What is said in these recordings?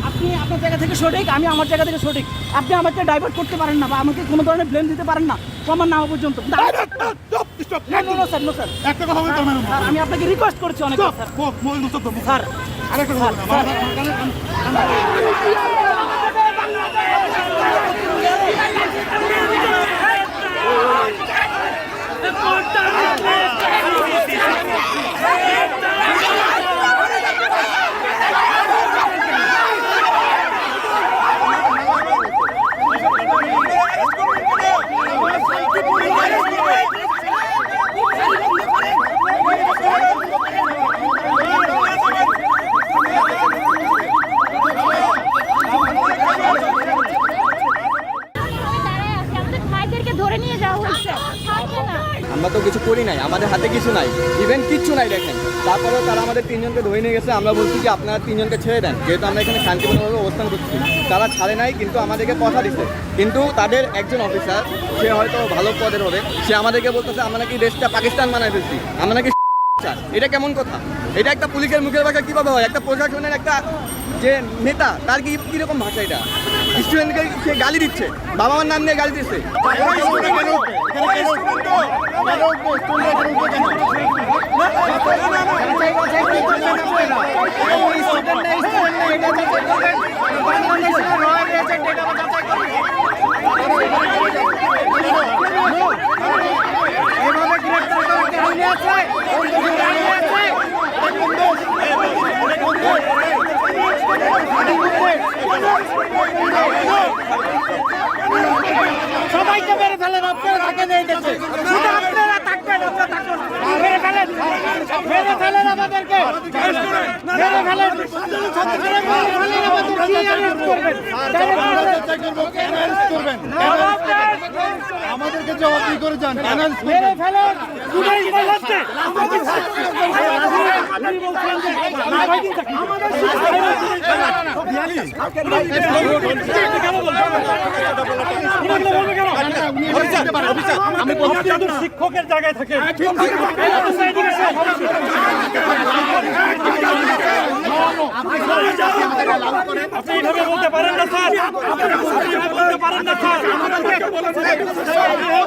আপনি আপনার জায়গা থেকে সঠিক, আমি আমার জায়গা থেকে সঠিক। আপনি আমাকে ডাইভার্ট করতে পারেন না বা আমাকে কোনো ধরনের ব্লেম দিতে পারেন না প্রমাণ না হওয়া পর্যন্ত। আমি আপনাকে রিকোয়েস্ট করছি অনেক স্যার। আমরা তো কিছু করি নাই, আমাদের হাতে কিছু নাই, ইভেন কিচ্ছু নাই দেখেন। তারপরেও তারা আমাদের তিনজনকে ধরে নিয়ে গেছে। আমরা বলছি যে আপনারা তিনজনকে ছেড়ে দেন, যেহেতু আমরা এখানে শান্তিপূর্ণভাবে অবস্থান করছি। তারা ছাড়ে নাই, কিন্তু আমাদেরকে কথা দিচ্ছে। কিন্তু তাদের একজন অফিসার, সে হয়তো ভালো পদের হবে, সে আমাদেরকে বলতেছে আমরা নাকি দেশটা পাকিস্তান বানায় ফেলছি, আমরা নাকি। এটা কেমন কথা? এটা একটা পুলিশের মুখের ভাষা কীভাবে হয়? একটা প্রশাসনের একটা যে নেতা, তার কীরকম ভাষা? এটা স্টুডেন্টকে সে গালি দিচ্ছে, বাবা মার নাম নিয়ে গালি দিচ্ছে। সবাইকে মেরে ফেলেন, আপনারা থাকেন এই দেশে, শুধু আপনারা থাকবেন, মেরে ফেলেন, মেরে ফেলেন আমাদেরকে, মেরে ফেলেন, আমাদেরকে জবাবদি করে যান। মেরে ফেলেন। শিক্ষকের জায়গায় থাকে আপনি এইভাবে বলতে পারেন না স্যার, বলতে পারেন না স্যার,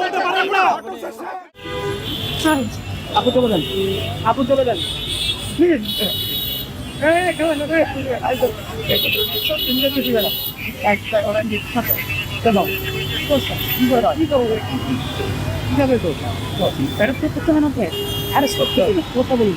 বলতে পারেন না। আপু চলে দেন, আপু চলে দেন প্লিজ। কথা বলি